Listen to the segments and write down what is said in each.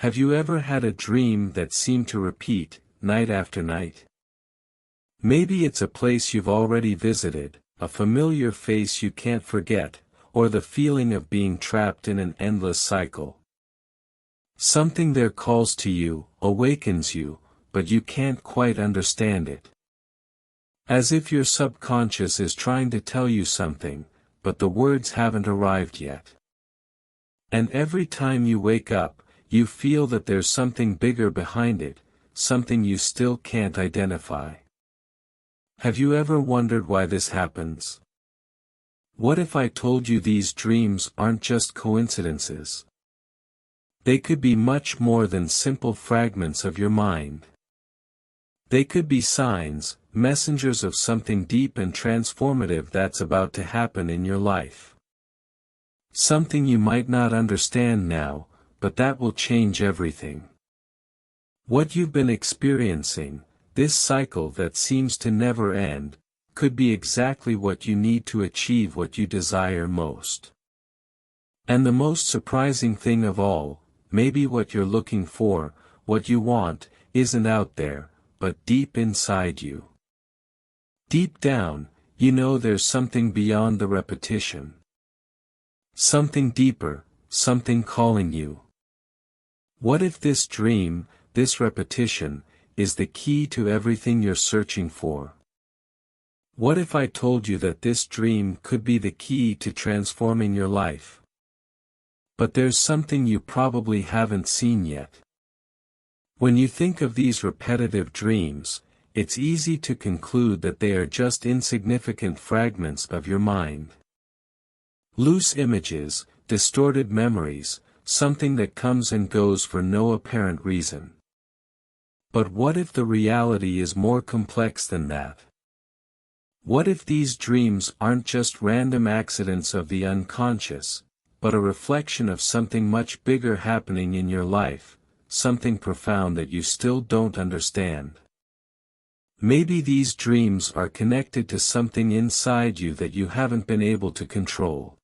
Have you ever had a dream that seemed to repeat, night after night? Maybe it's a place you've already visited, a familiar face you can't forget, or the feeling of being trapped in an endless cycle. Something there calls to you, awakens you, but you can't quite understand it. As if your subconscious is trying to tell you something, but the words haven't arrived yet. And every time you wake up, you feel that there's something bigger behind it, something you still can't identify. Have you ever wondered why this happens? What if I told you these dreams aren't just coincidences? They could be much more than simple fragments of your mind. They could be signs, messengers of something deep and transformative that's about to happen in your life. Something you might not understand now, but that will change everything. What you've been experiencing, this cycle that seems to never end, could be exactly what you need to achieve what you desire most. And the most surprising thing of all, maybe what you're looking for, what you want, isn't out there, but deep inside you. Deep down, you know there's something beyond the repetition. Something deeper, something calling you. What if this dream, this repetition, is the key to everything you're searching for? What if I told you that this dream could be the key to transforming your life? But there's something you probably haven't seen yet. When you think of these repetitive dreams, it's easy to conclude that they are just insignificant fragments of your mind. Loose images, distorted memories, something that comes and goes for no apparent reason. But what if the reality is more complex than that? What if these dreams aren't just random accidents of the unconscious, but a reflection of something much bigger happening in your life, something profound that you still don't understand? Maybe these dreams are connected to something inside you that you haven't been able to control.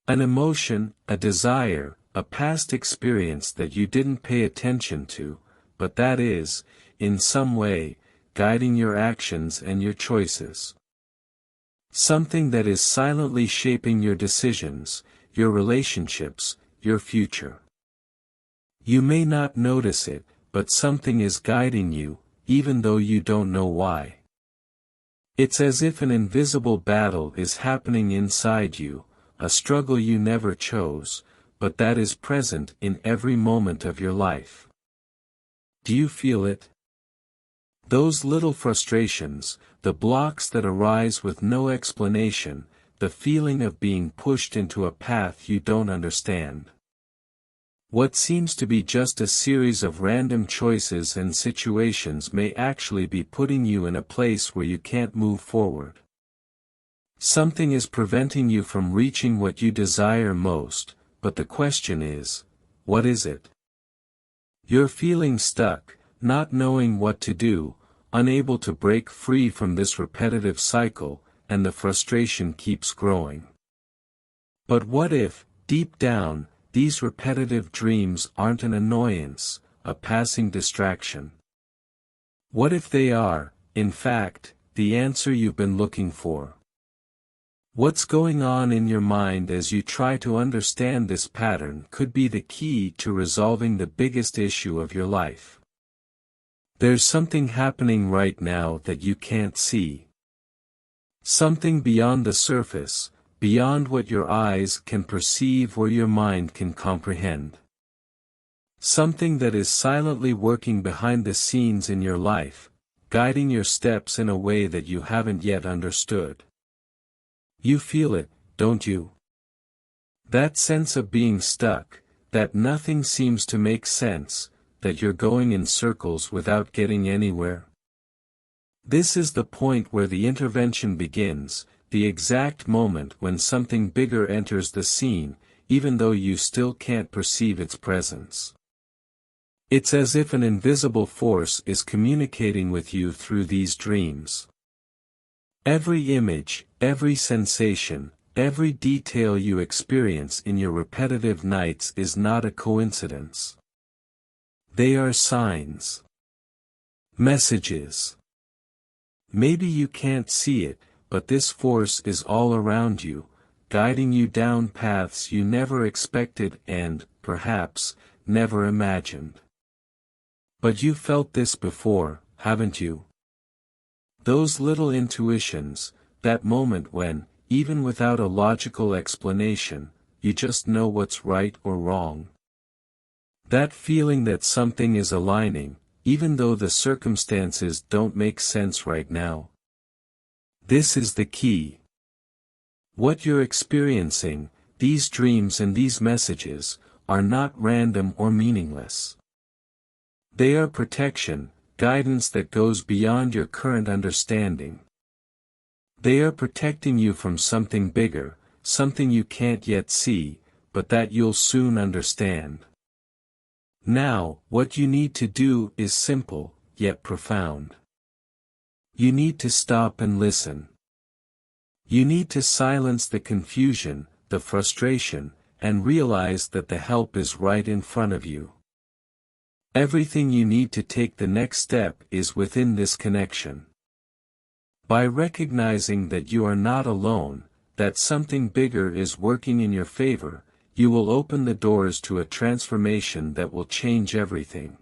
An emotion, a desire, a past experience that you didn't pay attention to, but that is, in some way, guiding your actions and your choices. Something that is silently shaping your decisions, your relationships, your future. You may not notice it, but something is guiding you, even though you don't know why. It's as if an invisible battle is happening inside you, a struggle you never chose, but that is present in every moment of your life. Do you feel it? Those little frustrations, the blocks that arise with no explanation, the feeling of being pushed into a path you don't understand. What seems to be just a series of random choices and situations may actually be putting you in a place where you can't move forward. Something is preventing you from reaching what you desire most, but the question is, what is it? You're feeling stuck, not knowing what to do, unable to break free from this repetitive cycle, and the frustration keeps growing. But what if, deep down, these repetitive dreams aren't an annoyance, a passing distraction? What if they are, in fact, the answer you've been looking for? What's going on in your mind as you try to understand this pattern could be the key to resolving the biggest issue of your life. There's something happening right now that you can't see. Something beyond the surface, beyond what your eyes can perceive or your mind can comprehend. Something that is silently working behind the scenes in your life, guiding your steps in a way that you haven't yet understood. You feel it, don't you? That sense of being stuck, that nothing seems to make sense, that you're going in circles without getting anywhere. This is the point where the intervention begins, the exact moment when something bigger enters the scene, even though you still can't perceive its presence. It's as if an invisible force is communicating with you through these dreams. Every image, every sensation, every detail you experience in your repetitive nights is not a coincidence. They are signs. Messages. Maybe you can't see it, but this force is all around you, guiding you down paths you never expected and, perhaps, never imagined. But you felt this before, haven't you? Those little intuitions, that moment when, even without a logical explanation, you just know what's right or wrong. That feeling that something is aligning, even though the circumstances don't make sense right now. This is the key. What you're experiencing, these dreams and these messages, are not random or meaningless. They are protection, guidance that goes beyond your current understanding. They are protecting you from something bigger, something you can't yet see, but that you'll soon understand. Now, what you need to do is simple, yet profound. You need to stop and listen. You need to silence the confusion, the frustration, and realize that the help is right in front of you. Everything you need to take the next step is within this connection. By recognizing that you are not alone, that something bigger is working in your favor, you will open the doors to a transformation that will change everything.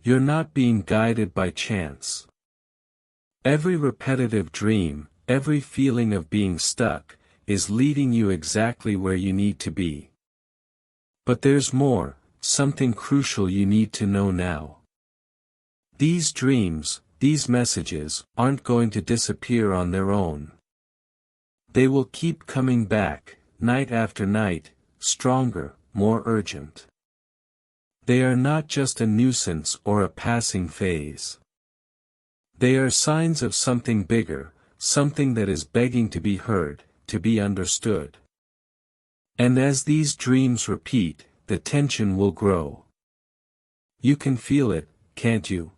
You're not being guided by chance. Every repetitive dream, every feeling of being stuck, is leading you exactly where you need to be. But there's more, something crucial you need to know now. These dreams, these messages, aren't going to disappear on their own. They will keep coming back, night after night, stronger, more urgent. They are not just a nuisance or a passing phase. They are signs of something bigger, something that is begging to be heard, to be understood. And as these dreams repeat, the tension will grow. You can feel it, can't you?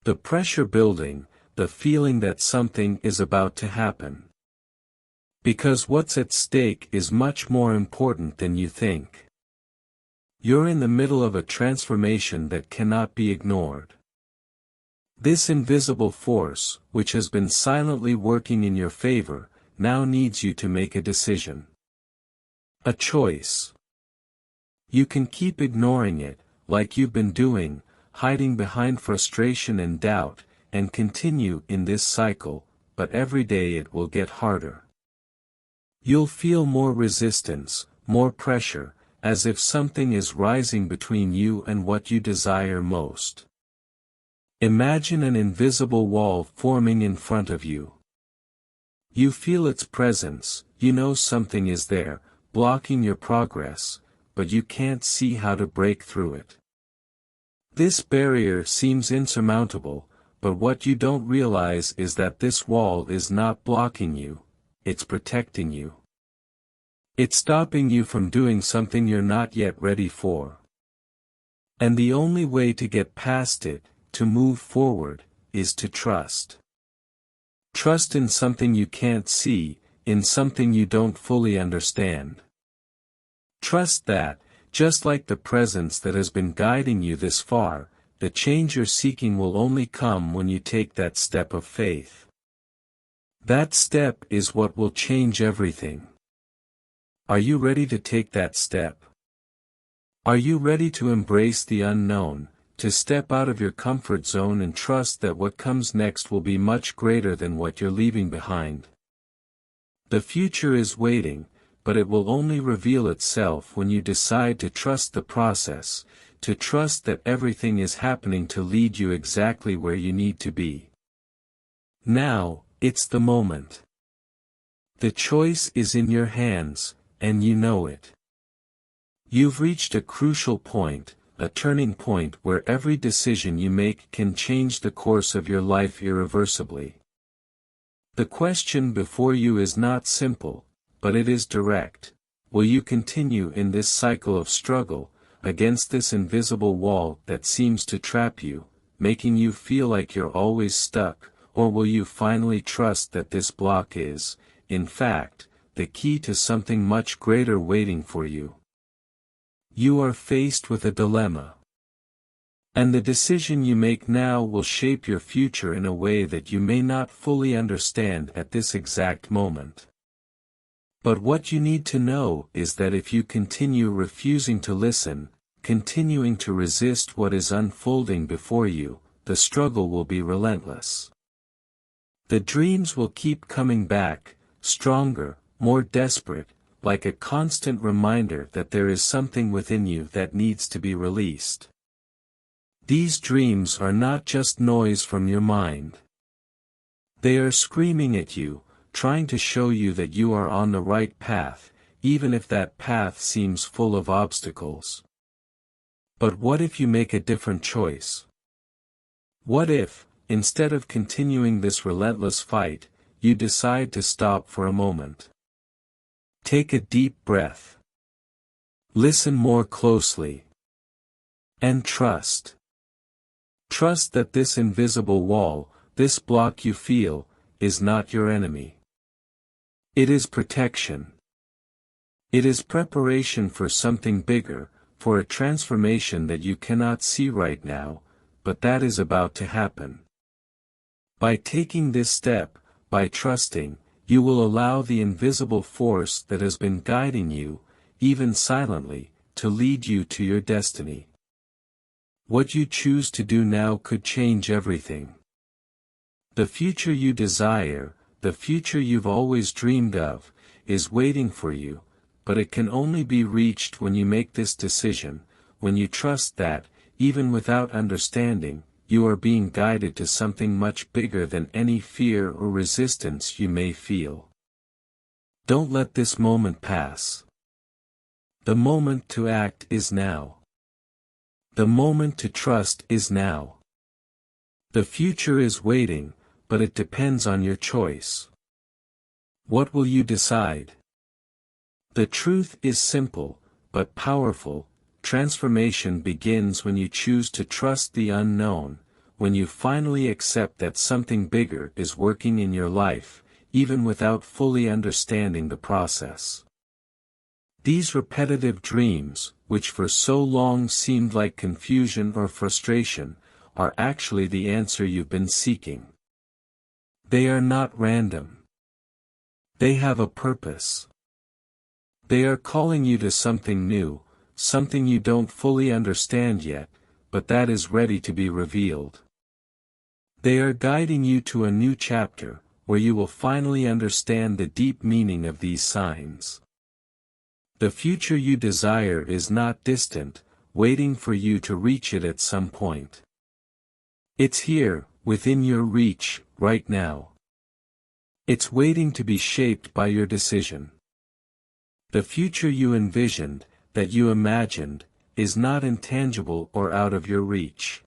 The pressure building, the feeling that something is about to happen. Because what's at stake is much more important than you think. You're in the middle of a transformation that cannot be ignored. This invisible force, which has been silently working in your favor, now needs you to make a decision. A choice. You can keep ignoring it, like you've been doing, hiding behind frustration and doubt, and continue in this cycle, but every day it will get harder. You'll feel more resistance, more pressure, as if something is rising between you and what you desire most. Imagine an invisible wall forming in front of you. You feel its presence, you know something is there, blocking your progress, but you can't see how to break through it. This barrier seems insurmountable, but what you don't realize is that this wall is not blocking you, it's protecting you. It's stopping you from doing something you're not yet ready for. And the only way to get past it, to move forward, is to trust. Trust in something you can't see, in something you don't fully understand. Trust that, just like the presence that has been guiding you this far, the change you're seeking will only come when you take that step of faith. That step is what will change everything. Are you ready to take that step? Are you ready to embrace the unknown, to step out of your comfort zone and trust that what comes next will be much greater than what you're leaving behind? The future is waiting, but it will only reveal itself when you decide to trust the process, to trust that everything is happening to lead you exactly where you need to be. Now, it's the moment. The choice is in your hands, and you know it. You've reached a crucial point, a turning point where every decision you make can change the course of your life irreversibly. The question before you is not simple, but it is direct. Will you continue in this cycle of struggle, against this invisible wall that seems to trap you, making you feel like you're always stuck, or will you finally trust that this block is, in fact, the key to something much greater waiting for you? You are faced with a dilemma. And the decision you make now will shape your future in a way that you may not fully understand at this exact moment. But what you need to know is that if you continue refusing to listen, continuing to resist what is unfolding before you, the struggle will be relentless. The dreams will keep coming back, stronger, more desperate, like a constant reminder that there is something within you that needs to be released. These dreams are not just noise from your mind. They are screaming at you, trying to show you that you are on the right path, even if that path seems full of obstacles. But what if you make a different choice? What if, instead of continuing this relentless fight, you decide to stop for a moment? Take a deep breath. Listen more closely. And trust. Trust that this invisible wall, this block you feel, is not your enemy. It is protection. It is preparation for something bigger, for a transformation that you cannot see right now, but that is about to happen. By taking this step, by trusting, you will allow the invisible force that has been guiding you, even silently, to lead you to your destiny. What you choose to do now could change everything. The future you desire, the future you've always dreamed of, is waiting for you, but it can only be reached when you make this decision, when you trust that, even without understanding, you are being guided to something much bigger than any fear or resistance you may feel. Don't let this moment pass. The moment to act is now. The moment to trust is now. The future is waiting, but it depends on your choice. What will you decide? The truth is simple, but powerful. Transformation begins when you choose to trust the unknown, when you finally accept that something bigger is working in your life, even without fully understanding the process. These repetitive dreams, which for so long seemed like confusion or frustration, are actually the answer you've been seeking. They are not random. They have a purpose. They are calling you to something new, something you don't fully understand yet, but that is ready to be revealed. They are guiding you to a new chapter, where you will finally understand the deep meaning of these signs. The future you desire is not distant, waiting for you to reach it at some point. It's here, within your reach, right now. It's waiting to be shaped by your decision. The future you envisioned, that you imagined, is not intangible or out of your reach.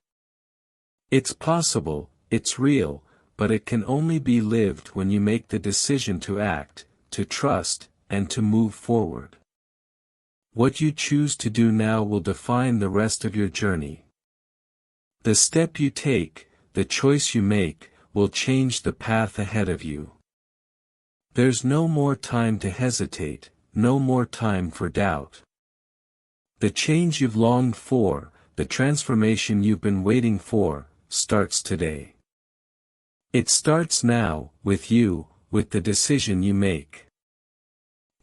It's possible, it's real, but it can only be lived when you make the decision to act, to trust, and to move forward. What you choose to do now will define the rest of your journey. The step you take, the choice you make, will change the path ahead of you. There's no more time to hesitate, no more time for doubt. The change you've longed for, the transformation you've been waiting for, starts today. It starts now, with you, with the decision you make.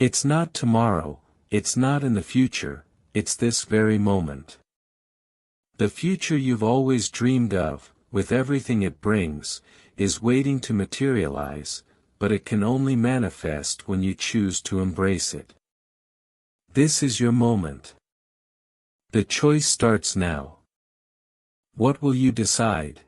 It's not tomorrow, it's not in the future, it's this very moment. The future you've always dreamed of, with everything it brings, is waiting to materialize, but it can only manifest when you choose to embrace it. This is your moment. The choice starts now. What will you decide?